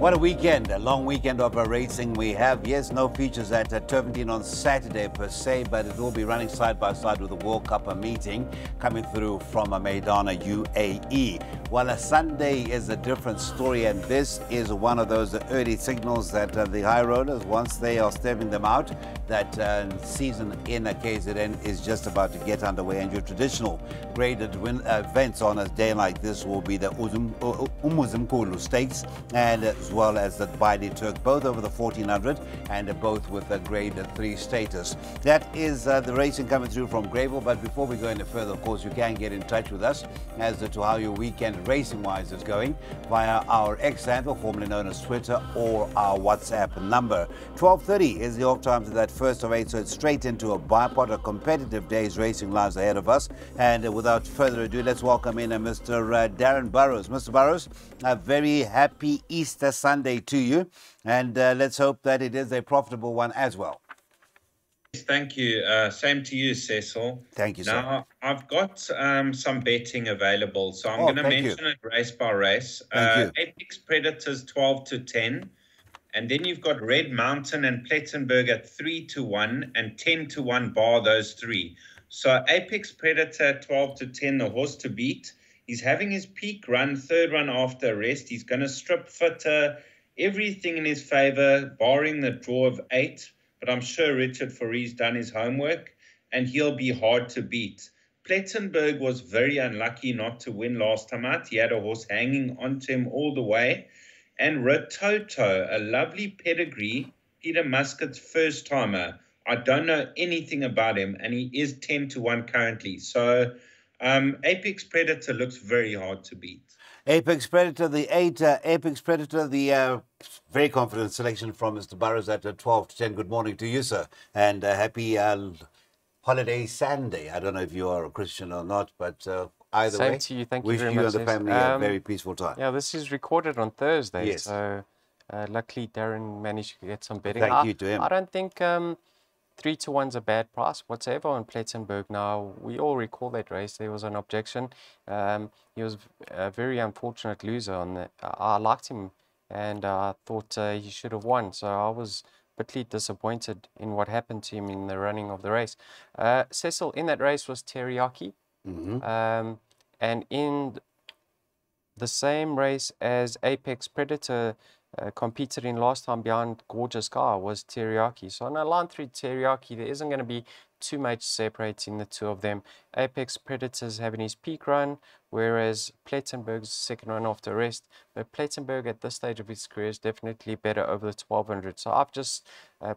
What a weekend, a long weekend of racing we have. Yes, no features at Turpentine on Saturday per se, but it will be running side by side with the World Cup meeting coming through from Meidana, UAE. While a Sunday is a different story, and this is one of those early signals that the high rollers, once they are stepping them out, that season in KZN is just about to get underway, and your traditional graded events on a day like this will be the Umuzimkulu Stakes and as well as the Bailey Turk, both over the 1400 and both with a grade 3 status. That is the racing coming through from Greyville. But before we go any further, of course, you can get in touch with us as to how your weekend racing-wise is going via our X handle, formerly known as Twitter, or our WhatsApp number. 12:30 is the off time to that first of 8, so it's straight into a bipod, a competitive day's racing lies ahead of us. And without further ado, let's welcome in Mr. Darren Burrows. Mr. Burrows, a very happy Easter Sunday to you, and let's hope that it is a profitable one as well. Thank you. Same to you, Cecil. Thank you, sir. Now, I've got some betting available, so I'm going to mention it race by race. Apex Predators 12-10, and then you've got Red Mountain and Plettenberg at 3-1 and 10-1 bar those three. So Apex Predator 12-10, the horse to beat. He's having his peak run, third run after rest. He's going to strip fitter, everything in his favour, barring the draw of 8. But I'm sure Richard Foury's done his homework, and he'll be hard to beat. Plettenberg was very unlucky not to win last time out. He had a horse hanging onto him all the way. And Rototo, a lovely pedigree, Peter Muscat's first timer. I don't know anything about him, and he is 10-1 currently. So Apex Predator looks very hard to beat. Apex Predator, the 8, Apex Predator, the very confident selection from Mr. Burrows at 12-10. Good morning to you, sir, and happy holiday Sunday. I don't know if you are a Christian or not, but either way, same to you. Thank you wish very you much. and the family a very peaceful time. Yeah, this is recorded on Thursday, yes. So luckily Darren managed to get some betting. Thank you to him. I don't think 3-1's a bad price whatsoever on Plettenberg. Now, we all recall that race. There was an objection. He was a very unfortunate loser. I liked him, and I thought he should have won. So I was bitterly disappointed in what happened to him in the running of the race. Cecil, in that race was Teriyaki. And in the same race as Apex Predator competed in last time behind Gorgeous Sky was Teriyaki. So on a line 3 Teriyaki, there isn't going to be too much separating the two of them. Apex Predators having his peak run, whereas Plettenberg's second run after rest. But Plettenberg at this stage of his career is definitely better over the 1200. So I've just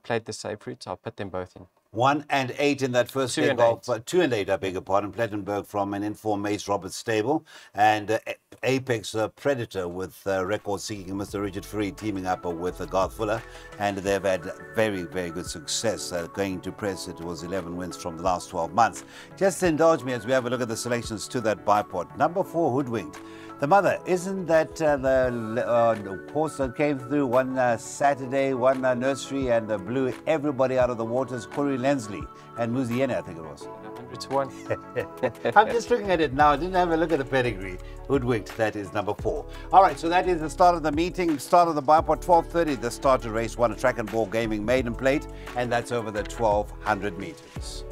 played the safe route. I'll put them both in. 1 and 8 in that first leg of 2 and 8, I beg your pardon. Plettenberg from an informed Mace Roberts stable, and Apex Predator with record-seeking Mr. Richard Foury teaming up with Garth Fuller, and they've had very, very good success going to press. It was 11 wins from the last 12 months. Just indulge me as we have a look at the selections to that bipod. Number 4, Hoodwinked. The mother, isn't that the horse that came through one Saturday, one nursery, and blew everybody out of the waters? Corey Lensley and Muziene, I think it was. 100-1. I'm just looking at it now. I didn't have a look at the pedigree. Hoodwinked, that is number 4. All right, so that is the start of the meeting, start of the bipod, 12:30. The start to race 1, a Track and Ball Gaming maiden plate, and that's over the 1200 meters.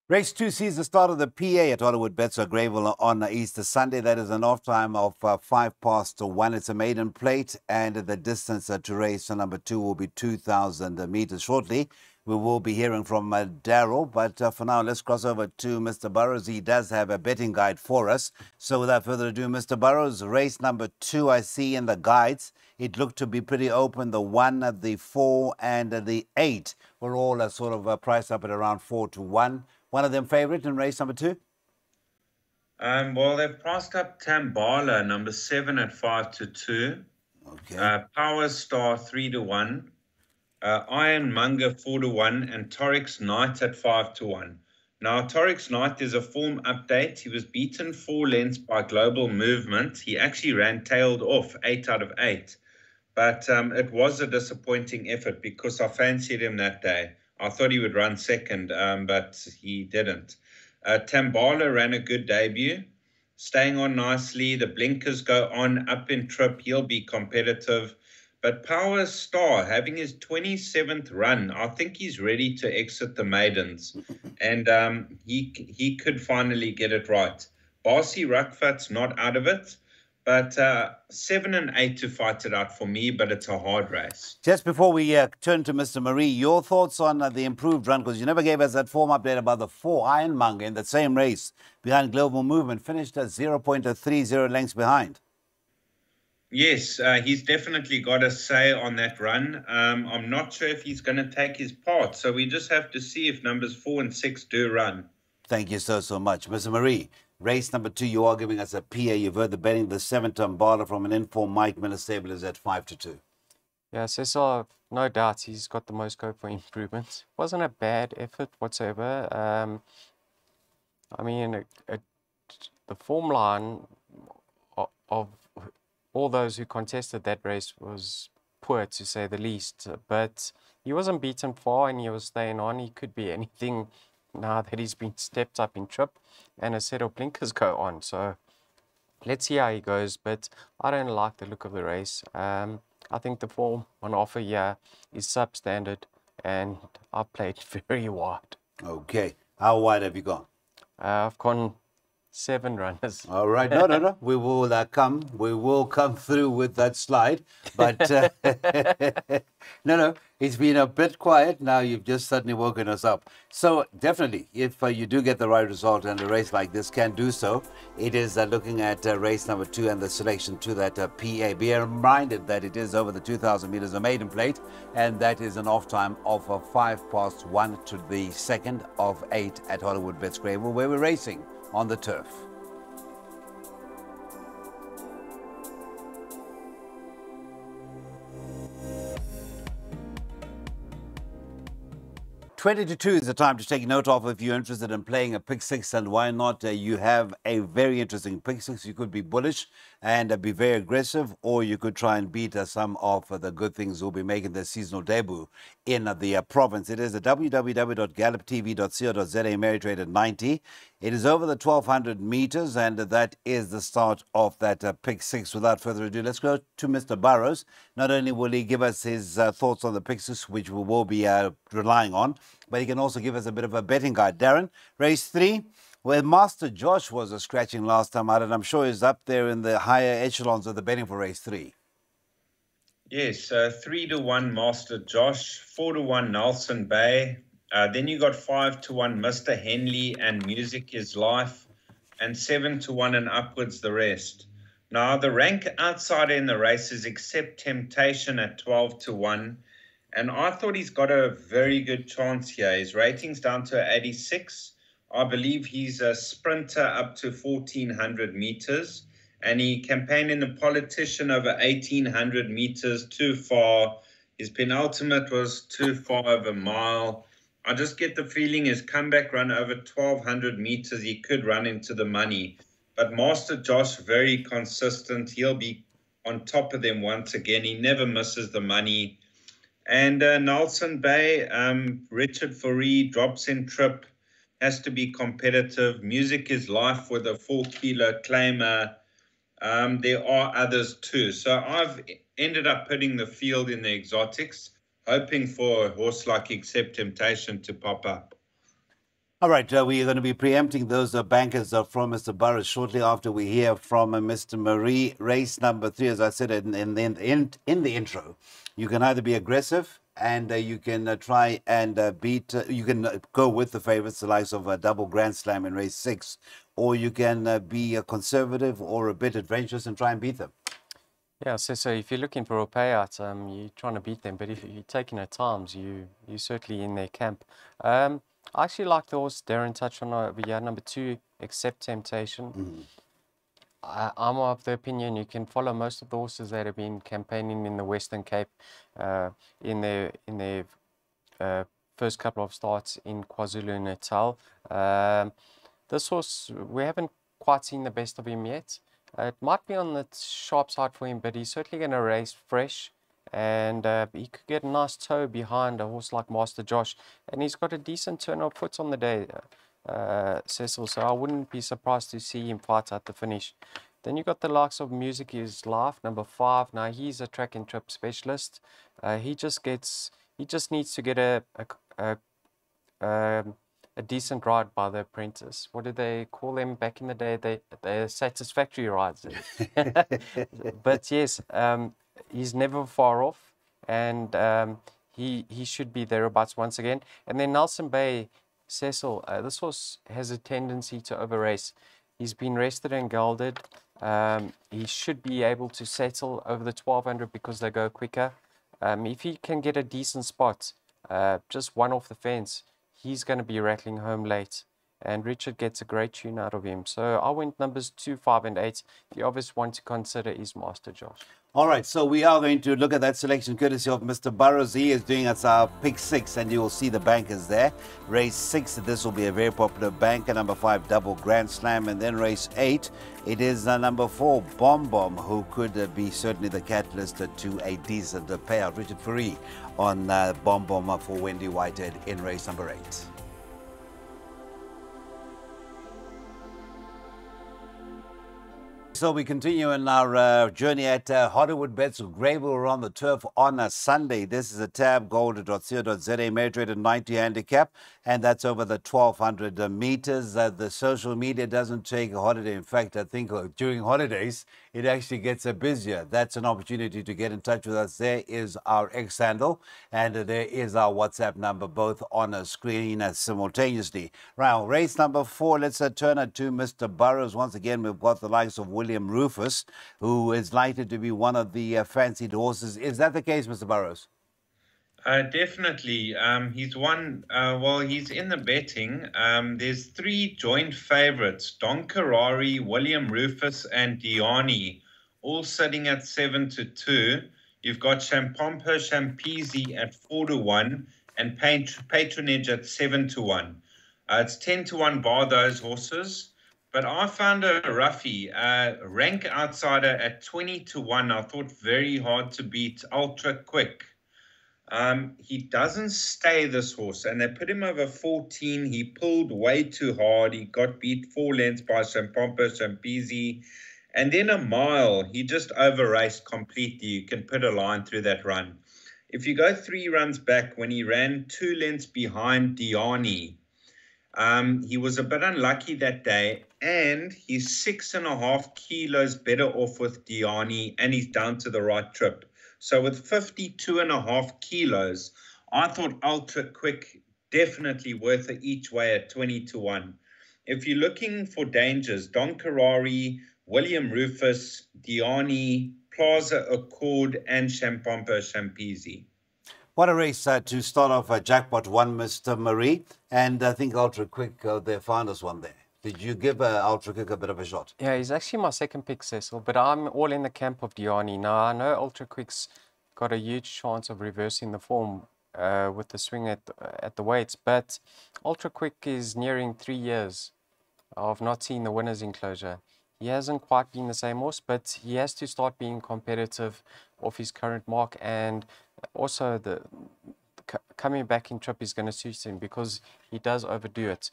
Race 2 sees the start of the PA at Hollywood Bets Greyville on Easter Sunday. That is an off time of 1:05. It's a maiden plate, and the distance to race number 2 will be 2,000 meters. Shortly, we will be hearing from Daryl, but for now, let's cross over to Mr. Burrows. He does have a betting guide for us. So without further ado, Mr. Burrows, race number 2, I see in the guides, it looked to be pretty open. The 1, the 4, and the 8 were all sort of priced up at around 4-1. One of them favourite in race number 2? Well, they've priced up Tambala, number 7 at 5-2. Okay. Power Star 3-1. Iron Munger 4-1, and Torix Knight at 5-1. Now, Torix Knight is a form update. He was beaten 4 lengths by Global Movement. He actually ran tailed off 8 out of 8. But it was a disappointing effort because I fancied him that day. I thought he would run second, but he didn't. Tambala ran a good debut, staying on nicely. The blinkers go on, up in trip. He'll be competitive. But Power Star, having his 27th run, I think he's ready to exit the maidens. And he could finally get it right. Barcy Ruckfat's not out of it. But 7 and 8 to fight it out for me, but it's a hard race. Just before we turn to Mr. Marie, your thoughts on the improved run, because you never gave us that form update about the 4 Ironmonger in that same race behind Global Movement, finished at 0.30 lengths behind. Yes, he's definitely got a say on that run. I'm not sure if he's going to take his part, so we just have to see if numbers 4 and 6 do run. Thank you so much. Mr. Marie, race number 2, you are giving us a PA. You've heard the betting. The 7-ton Tambala from an informed Mike Miller stable is at 5-2. Yeah, so no doubt he's got the most scope for improvement. Wasn't a bad effort whatsoever. I mean, the form line of all those who contested that race was poor, to say the least. But he wasn't beaten far and he was staying on. He could be anything now that he's been stepped up in trip and a set of blinkers go on. So let's see how he goes. But I don't like the look of the race. I think the form on offer here is substandard and I've played very wide. Okay. How wide have you gone? I've gone 7 runners. All right. No. We will come through with that slide. But no. It's been a bit quiet. Now you've just suddenly woken us up. So definitely, if you do get the right result and a race like this can do so, it is looking at race number 2 and the selection to that PA. Be reminded that it is over the 2,000 meters, a maiden plate, and that is an off time of 1:05 to the 2nd of 8 at Hollywood Bets Greyville, where we're racing on the turf. 20-2 is the time to take note of if you're interested in playing a pick 6, and why not? You have a very interesting pick 6. You could be bullish and be very aggressive, or you could try and beat some of the good things who will be making their seasonal debut in the province. It is at www.galloptv.co.za, Ameritrade at 90. It is over the 1,200 meters, and that is the start of that pick 6. Without further ado, let's go to Mr. Burrows. Not only will he give us his thoughts on the pick 6, which we will be relying on, but he can also give us a bit of a betting guide. Darren, race 3, where Master Josh was scratching last time out, and I'm sure he's up there in the higher echelons of the betting for race 3. Yes, 3-1 Master Josh, 4-1 Nelson Bay. Then you got 5-1 Mr. Henley and Music is Life, and 7-1 and upwards the rest. Now, the rank outsider in the race is Accept Temptation at 12-1. And I thought he's got a very good chance here. His rating's down to 86. I believe he's a sprinter up to 1,400 meters. And he campaigned in the Politician over 1,800 meters, too far. His penultimate was too far of a mile. I just get the feeling his comeback run over 1,200 meters, he could run into the money. But Master Josh, very consistent. He'll be on top of them once again. He never misses the money. And Nelson Bay, Richard Fourie drops in trip, has to be competitive. Music is Life with a 4-kilo claimer. There are others too. So I've ended up putting the field in the exotics, hoping for a horse like Accept Temptation to pop up. All right, we are going to be preempting those bankers from Mr. Burrows shortly after we hear from Mr. Marie. Race number 3, as I said in the intro, you can either be aggressive and you can try and you can go with the favorites, the likes of a double Grand Slam in race 6, or you can be a conservative or a bit adventurous and try and beat them. Yeah, so if you're looking for a payout, you're trying to beat them, but if you're taking at times, you're certainly in their camp. I actually like the horse Darren touched on over here, number 2, Accept Temptation. Mm-hmm. I'm of the opinion you can follow most of the horses that have been campaigning in the Western Cape in their first couple of starts in KwaZulu-Natal. This horse, we haven't quite seen the best of him yet. It might be on the sharp side for him, but he's certainly going to race fresh and he could get a nice toe behind a horse like Master Josh, and he's got a decent turn of foot on the day, Cecil, so I wouldn't be surprised to see him fight at the finish. Then you got the likes of Music Is Life, number 5. Now he's a track and trip specialist. He just needs to get a decent ride by the apprentice. What did they call them back in the day? They're satisfactory rides. But yes, he's never far off, and he should be thereabouts once again. And then Nelson Bay, Cecil, this horse has a tendency to over-race. He's been rested and gelded. He should be able to settle over the 1200 because they go quicker. If he can get a decent spot, just one off the fence, he's going to be rattling home late, and Richard gets a great tune out of him. So I went numbers 2, 5, and 8. The obvious one to consider is Master Josh. All right, so we are going to look at that selection courtesy of Mr. Burrows. He is doing us our pick 6, and you will see the bankers there. Race 6, this will be a very popular banker. Number 5, Double Grand Slam. And then race 8, it is number 4, Bomb Bomb, who could be certainly the catalyst to a decent payout. Richard Fourie on Bomb Bomb for Wendy Whitehead in race number 8. So we continue in our journey at Hollywood Bets with Greybull on the turf on a Sunday. This is a tabgold.co.za measured rated 90 handicap, and that's over the 1200 meters. The social media doesn't take a holiday. In fact, I think during holidays, it actually gets busier. That's an opportunity to get in touch with us. There is our X handle, and there is our WhatsApp number, both on a screen simultaneously. Right, race number 4, let's turn it to Mr. Burrows. Once again, we've got the likes of William Rufus, who is likely to be one of the fancied horses. Is that the case, Mr. Burrows? Definitely. He's one, well, he's in the betting. There's 3 joint favorites, Don Carrari, William Rufus, and Diani, all sitting at 7-2. You've got Champomper Champisi at 4-1 and Patronage at 7-1. It's 10-1 bar those horses. But I found a roughie, rank outsider at 20-1. I thought very hard to beat, Ultra Quick. He doesn't stay, this horse, and they put him over 14. He pulled way too hard. He got beat 4 lengths by Champomper Champisi. And then a mile, he just over-raced completely. You can put a line through that run. If you go 3 runs back, when he ran 2 lengths behind Diani, he was a bit unlucky that day, and he's 6.5 kilos better off with Diani, and he's down to the right trip. So with 52.5 kilos, I thought Ultra Quick definitely worth it each way at 20-1. If you're looking for dangers, Don Carrari, William Rufus, Diani, Plaza Accord, and Champomper Champisi. What a race to start off Jackpot 1, Mr. Marie. And I think Ultra Quick, they found us one there. Did you give Ultra Quick a bit of a shot? Yeah, he's actually my second pick, Cecil, but I'm all in the camp of Diani. Now, I know Ultra Quick's got a huge chance of reversing the form with the swing at the weights, but Ultra Quick is nearing 3 years of not seeing the winner's enclosure. He hasn't quite been the same horse, but he has to start being competitive off his current mark, and also the coming back in trip is going to suit him because he does overdo it.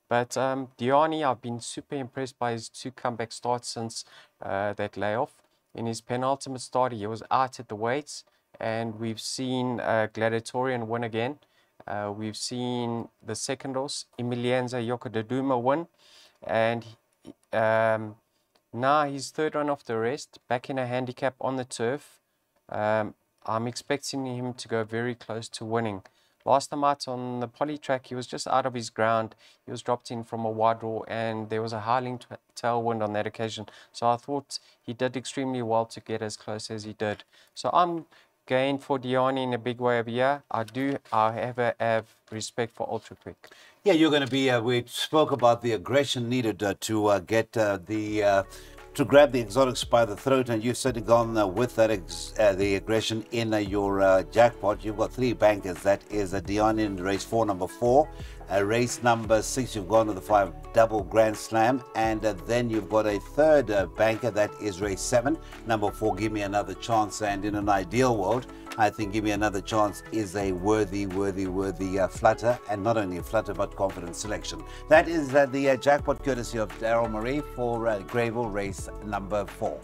But Diani, I've been super impressed by his 2 comeback starts since that layoff. In his penultimate start, he was out at the weights, and we've seen Gladiatorian win again. We've seen the second horse, Emilianza Yokodaduma, win, and now he's 3rd run off the rest, back in a handicap on the turf. I'm expecting him to go very close to winning. Last time out on the poly track, he was just out of his ground. He was dropped in from a wide draw, and there was a howling tailwind on that occasion. So I thought he did extremely well to get as close as he did. So I'm going for Diani in a big way over here. I have respect for Ultra Quick. Yeah, you're going to be, we spoke about the aggression needed to get to grab the exotics by the throat, and you've certainly gone with that the aggression in your jackpot. You've got 3 bankers. That is Diani in race 4, number 4. Race number 6, you've gone to the 5 double Grand Slam, and then you've got a third banker, that is race 7, number 4, Give Me Another Chance. And in an ideal world, I think Give Me Another Chance is a worthy flutter, and not only a flutter but confident selection. That is the jackpot courtesy of Daryl Marie for Greyville race number 4.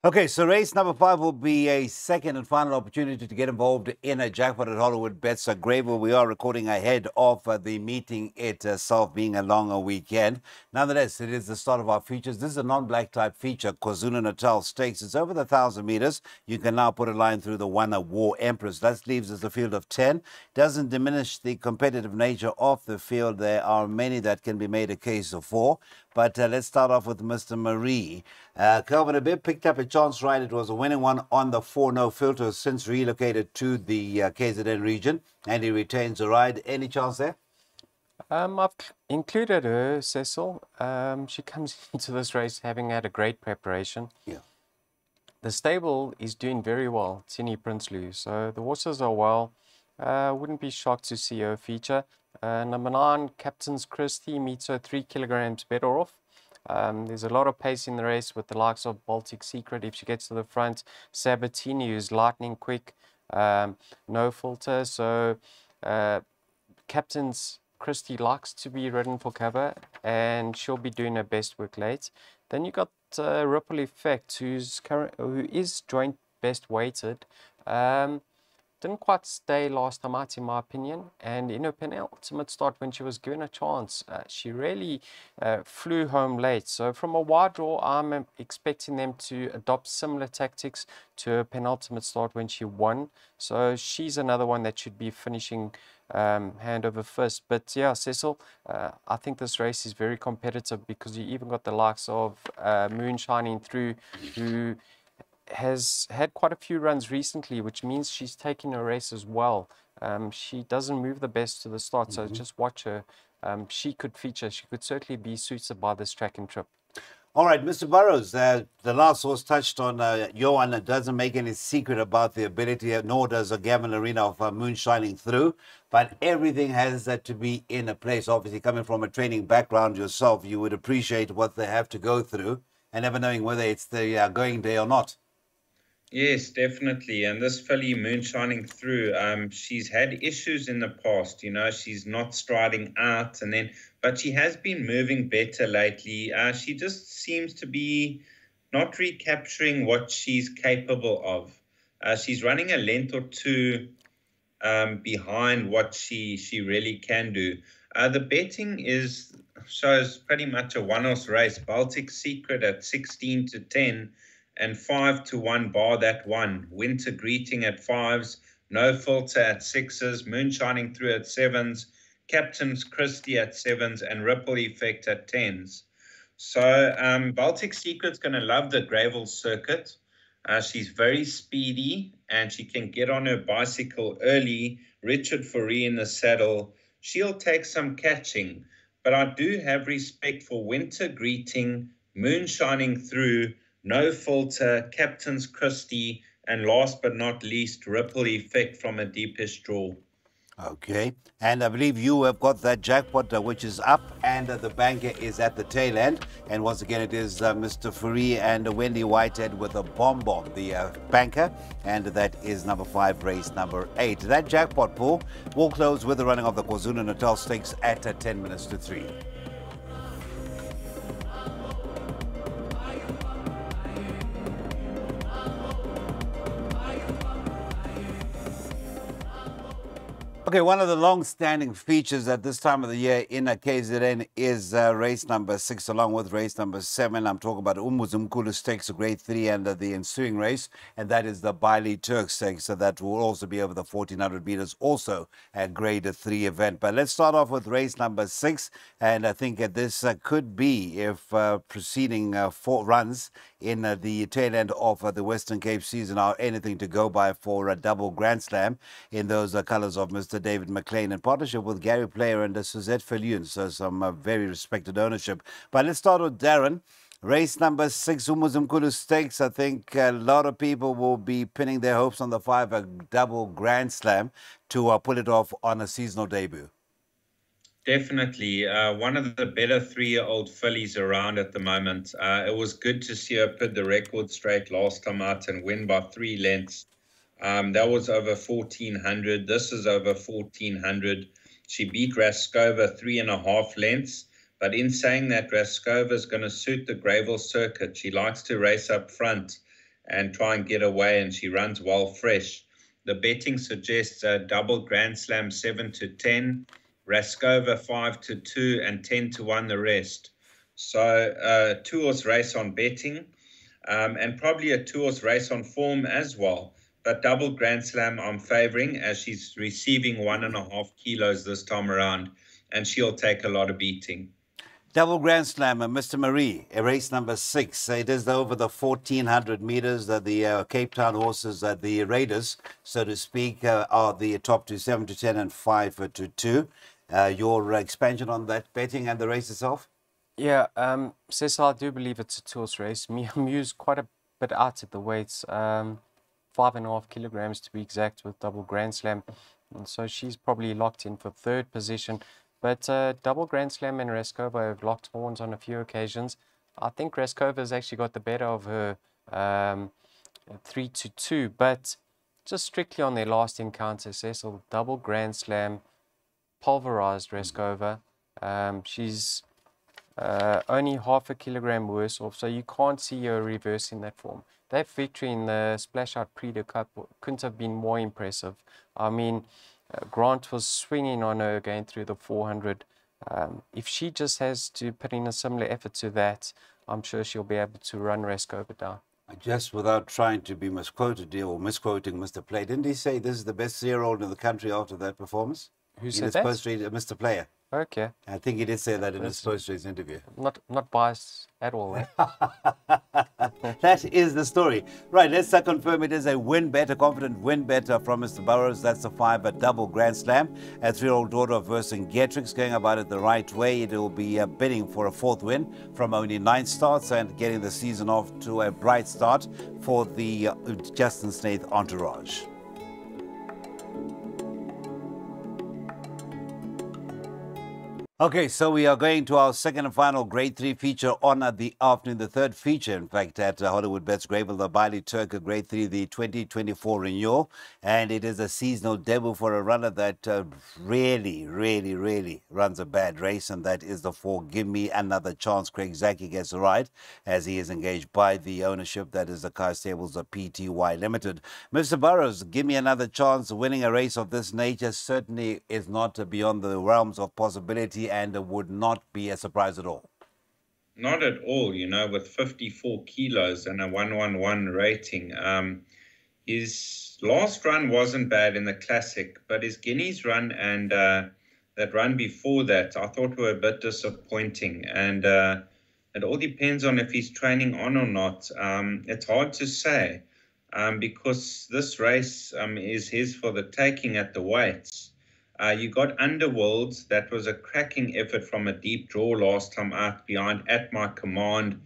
Okay, so race number 5 will be a second and final opportunity to get involved in a jackpot at Hollywood Bets. Greyville, we are recording ahead of the meeting itself being a longer weekend. Nonetheless, it is the start of our features. This is a non-black type feature, KwaZulu-Natal Stakes. It's over the 1,000 meters. You can now put a line through the one, War Empress. That leaves us a field of 10. Doesn't diminish the competitive nature of the field. There are many that can be made a case for. But let's start off with Mr. Marie. Kelvin Habib picked up a chance ride. It was a winning one on the 4 No Filter, since relocated to the KZN region, and he retains a ride. Any chance there? I've included her, Cecil. She comes into this race having had a great preparation. Yeah. The stable is doing very well, Tini Prinsloo. So the horses are well. Wouldn't be shocked to see her feature. Number 9, Captain's Christie, meets her 3 kilograms better off. There's a lot of pace in the race with the likes of Baltic Secret if she gets to the front. Sabatini, who's lightning quick, No Filter. So Captain's Christie likes to be ridden for cover, and she'll be doing her best work late. Then you got Ripple Effect, who is joint best weighted. Didn't quite stay last time out, in my opinion, and in her penultimate start, when she was given a chance, she really flew home late. So from a wide draw, I'm expecting them to adopt similar tactics to her penultimate start when she won. So she's another one that should be finishing hand over fist. But yeah, Cecil, I think this race is very competitive, because you even got the likes of Moon Shining Through, who has had quite a few runs recently, which means she's taking her race as well. She doesn't move the best to the start, so just watch her. She could feature. She could certainly be suited by this track and trip. All right, Mr. Burrows, the last horse touched on Johan doesn't make any secret about the ability, nor does Gavin Arena of Moon Shining Through, but everything has to be in a place. Obviously, coming from a training background yourself, you would appreciate what they have to go through, and never knowing whether it's the going day or not. Yes, definitely. And this filly, Moon Shining Through, she's had issues in the past. You know, she's not striding out, but she has been moving better lately. She just seems to be not recapturing what she's capable of. She's running a length or two behind what she really can do. The betting shows pretty much a one-horse race. Baltic Secret at 16-10. And 5-1 bar that one. Winter Greeting at 5s, No Filter at 6s, Moon Shining Through at 7s, Captain's Christie at 7s, and Ripple Effect at 10s. So Baltic Secret's going to love the Greyville circuit. She's very speedy, and she can get on her bicycle early. Richard Fourie in the saddle. She'll take some catching. But I do have respect for Winter Greeting, Moon Shining Through, No Filter, Captain's Christie, and last but not least, Ripple Effect from a deepest draw. Okay, and I believe you have got that jackpot which is up, and the banker is at the tail end. And once again, it is Mr. Fourie and Wendy Whitehead with a bomb, the banker, and that is number 5, race number 8. That jackpot pool will close with the running of the KwaZulu-Natal Stakes at 10 minutes to 3. Okay, one of the long-standing features at this time of the year in KZN is race number 6, along with race number 7. I'm talking about Umuzumkulu Stakes, a grade 3, and the ensuing race, and that is the Bailey Turk Stakes. So that will also be over the 1,400 meters, also a grade 3 event. But let's start off with race number 6, and I think this could be, if preceding 4 runs in the tail end of the Western Cape season, are anything to go by for a double Grand Slam in those colours of Mr. David McLean, in partnership with Gary Player and Suzette Viljoen. So some very respected ownership. But let's start with Darren. Race number 6, Umuzumkulu Stakes. I think a lot of people will be pinning their hopes on the 5, a double Grand Slam, to pull it off on a seasonal debut. Definitely. One of the better 3-year-old fillies around at the moment. It was good to see her put the record straight last time out and win by 3 lengths. That was over 1,400. This is over 1,400. She beat Raskova 3.5 lengths. But in saying that, Raskova is going to suit the Greyville circuit. She likes to race up front and try and get away, and she runs well fresh. The betting suggests a double Grand Slam 7-10. Raskova 5-2 and 10-1 the rest. So 2-horse race on betting, and probably a 2-horse race on form as well. But double Grand Slam I'm favouring, as she's receiving 1.5 kilos this time around, and she'll take a lot of beating. Double Grand Slam, Mr. Marie, race number 6. It is over the 1,400 meters. The Cape Town horses, the Raiders, so to speak, are the top 2, 7-10 and 5-2. Your expansion on that betting and the race itself? Yeah, Cecil, I do believe it's a 2-horse race. I'm used quite a bit out at the weights, 5.5 kilograms to be exact, with double Grand Slam. And so she's probably locked in for 3rd position. But double Grand Slam and Raskova have locked horns on a few occasions. I think Raskova has actually got the better of her 3-2. But just strictly on their last encounter, Cecil, double Grand Slam pulverized Raskova. She's only 0.5 kilogram worse off, so you can't see her reversing that form. That victory in the Splash Out Prix de Cup couldn't have been more impressive. I mean, Grant was swinging on her going through the 400. If she just has to put in a similar effort to that, I'm sure she'll be able to run Raskova down. Just without trying to be misquoted or misquoting Mr. Play, didn't he say this is the best 3-year-old in the country after that performance? Who said that? Mr. Player. Okay. I think he did say that in his post-race interview. Not biased at all. Eh? That is the story. Right, let's confirm it is a win bet, a confident win bet from Mr. Burrows. That's the 5 at double Grand Slam. A 3-year-old daughter of Vercingetorix, going about it the right way. It will be bidding for a 4th win from only 9 starts and getting the season off to a bright start for the Justin Snaith entourage. Okay, so we are going to our second and final Grade 3 feature on the afternoon. The 3rd feature, in fact, at Hollywood Bets Greyville, the Bailey Turk Grade 3, the 2024 renewal. And it is a seasonal debut for a runner that really runs a bad race. And that is the 4, Give Me Another Chance. Craig Zaki gets a ride as he is engaged by the ownership, that is the Car Stables of PTY Limited. Mr. Burrows, Give Me Another Chance. Winning a race of this nature certainly is not beyond the realms of possibility, and would not be a surprise at all. Not at all, you know, with 54 kilos and a 111 rating. His last run wasn't bad in the Classic, but his Guineas run and that run before that, I thought were a bit disappointing. And it all depends on if he's training on or not. It's hard to say because this race is his for the taking at the weights. You got Underworlds. That was a cracking effort from a deep draw last time out behind At My Command.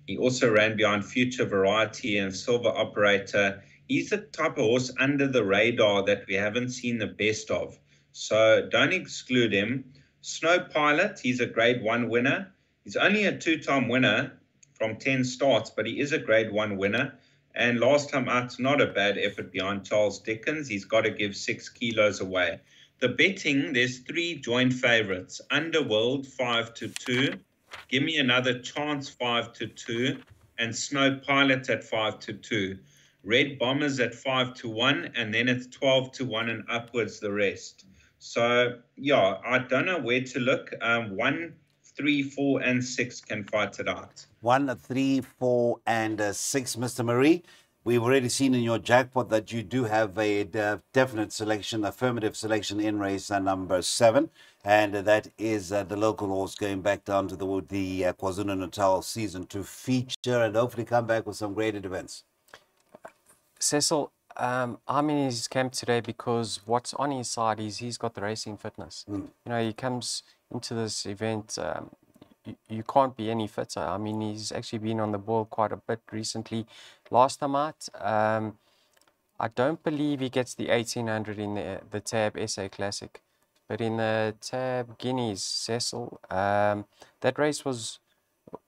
He also ran behind Future Variety and Silver Operator. He's the type of horse under the radar that we haven't seen the best of. So don't exclude him. Snow Pilot, he's a Grade 1 winner. He's only a 2-time winner from 10 starts, but he is a Grade 1 winner. And last time out, not a bad effort behind Charles Dickens. He's got to give 6 kilos away. The betting, there's 3 joint favourites. Underworld, 5-2. Give Me Another Chance, 5-2. And Snow Pilot at 5-2. Red Bombers at 5-1. And then it's 12-1 and upwards the rest. So, yeah, I don't know where to look. 1, 3, 4, and 6 can fight it out. 1, 3, 4, and 6, Mr. Marie. We've already seen in your jackpot that you do have a definite selection, affirmative selection in race number 7. And that is the local horse going back down to the KwaZulu-Natal season to feature and hopefully come back with some graded events. Cecil, I'm in his camp today because what's on his side is he's got the racing fitness. You know, he comes into this event you can't be any fitter. I mean, he's actually been on the ball quite a bit recently. Last time out, I don't believe he gets the 1800 in the Tab SA Classic. But in the Tab Guineas, Cecil, that race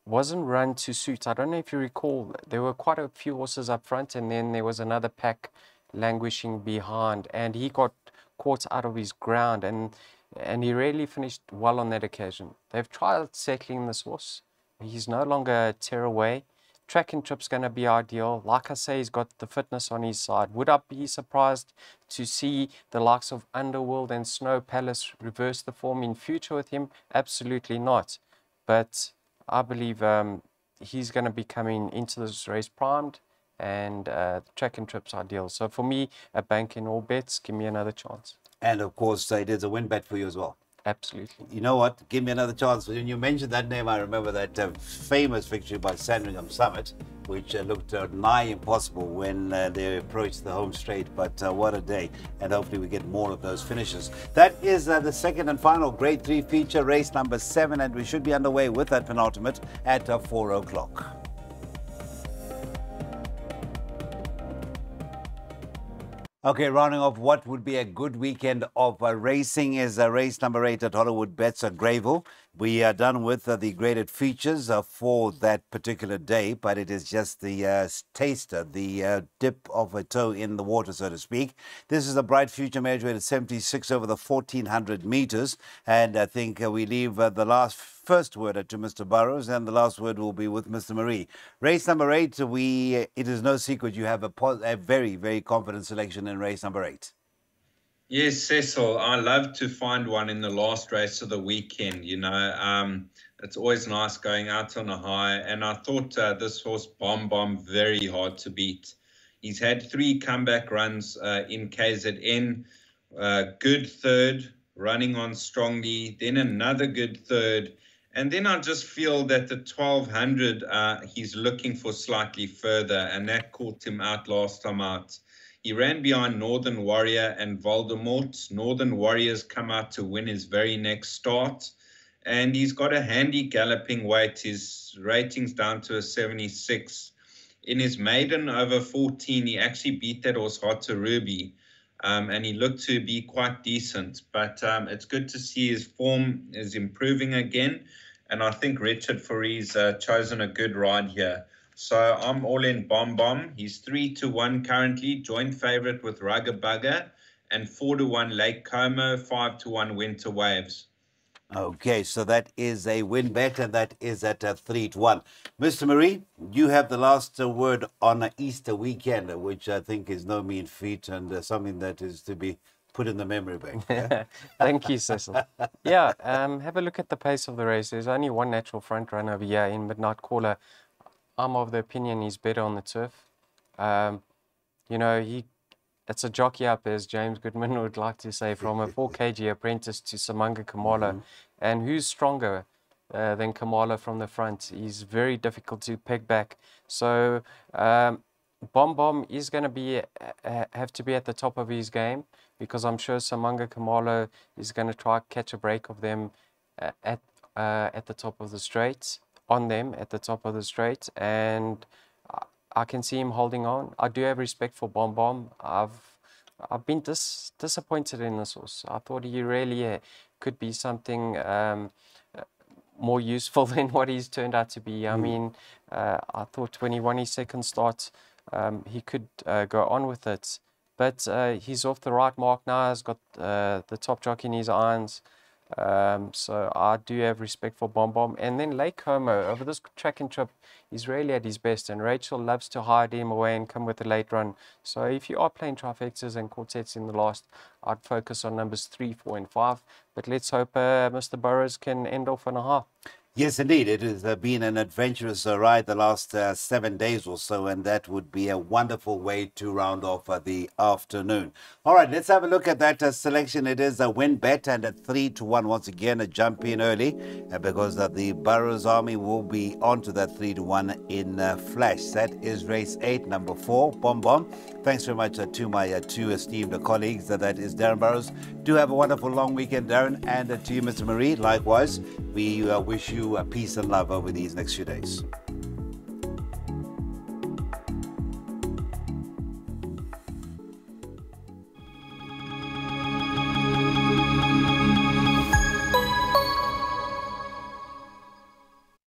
wasn't run to suit. I don't know if you recall, there were quite a few horses up front, and then there was another pack languishing behind, and he got caught out of his ground, and he really finished well on that occasion. They've tried settling this horse. He's no longer a tearaway. Track and Trip's going to be ideal. Like I say, he's got the fitness on his side. Would I be surprised to see the likes of Underworld and Snow Palace reverse the form in future with him? Absolutely not. But I believe he's going to be coming into this race primed, and Track and Trip's ideal. So for me, a bank in all bets. Give me another chance. And of course, it is a win bet for you as well. Absolutely. You know what? Give me another chance. When you mentioned that name, I remember that famous victory by Sandringham Summit, which looked nigh impossible when they approached the home straight. But what a day. And hopefully we get more of those finishes. That is the second and final Grade 3 feature, race number 7. And we should be underway with that penultimate at 4 o'clock. Okay, rounding off what would be a good weekend of racing is race number 8 at Hollywood Bets at Greyville. We are done with the graded features for that particular day, but it is just the taster, the dip of a toe in the water, so to speak. This is a bright future measure at 76 over the 1400 meters, and I think we leave the first word to Mr. Burrows, and the last word will be with Mr. Marie. Race number 8, it is no secret you have a very, very confident selection in race number 8. Yes, Cecil, I love to find one in the last race of the weekend. You know, it's always nice going out on a high. And I thought this horse, Bomb Bomb, very hard to beat. He's had 3 comeback runs in KZN. Good third, running on strongly. Then another good third. And then I just feel that the 1200, he's looking for slightly further. And that caught him out last time out. He ran behind Northern Warrior and Voldemort. Northern Warrior's come out to win his very next start. And he's got a handy galloping weight. His rating's down to a 76. In his maiden over 14, he actually beat that horse Hot to Ruby. And he looked to be quite decent. But it's good to see his form is improving again. And I think Richard Foury's chosen a good ride here. So I'm all in Bomb Bomb. He's 3-1 currently, joint favourite with Rugger Bugger, and 4-1 Lake Como, 5-1 Winter Waves. Okay, so that is a win bet, and that is at 3-1. Mr. Marie, you have the last word on Easter weekend, which I think is no mean feat and something that is to be put in the memory bank. Yeah? Thank you, Cecil. Yeah, have a look at the pace of the race. There's only one natural front run over here in Midnight Caller. I'm of the opinion he's better on the turf. You know, it's a jockey up, as James Goodman would like to say, from a 4 kg apprentice to Samanga Kamala. And who's stronger than Kamala from the front? He's very difficult to peg back. So Bomb Bomb is going to have to be at the top of his game, because I'm sure Samanga Kamala is going to try catch a break of them at the top of the straight. On them at the top of the straight, and I can see him holding on. I do have respect for Bomb Bomb. I've been disappointed in this horse. I thought he really could be something more useful than what he's turned out to be. I mean, I thought when he won his second start, he could go on with it. But he's off the right mark now. He's got the top jockey in his irons. So I do have respect for Bomb Bomb. And then Lake Como, over this Track and Trip, he's really at his best. And Rachel loves to hide him away and come with a late run. So if you are playing trifectas and quartets in the last, I'd focus on numbers 3, 4, and 5. But let's hope Mr. Burrows can end off on a high. Yes, indeed. It has been an adventurous ride the last 7 days or so, and that would be a wonderful way to round off the afternoon. All right, let's have a look at that selection. It is a win bet, and at 3-1, once again, a jump in early because the Burrows Army will be onto that 3-1 in flash. That is race 8, number 4, Bomb Bomb. Thanks very much to my 2 esteemed colleagues. That is Darren Burrows. Do have a wonderful long weekend, Darren, and to you, Mr. Marie. Likewise, we wish you to peace and love over these next few days.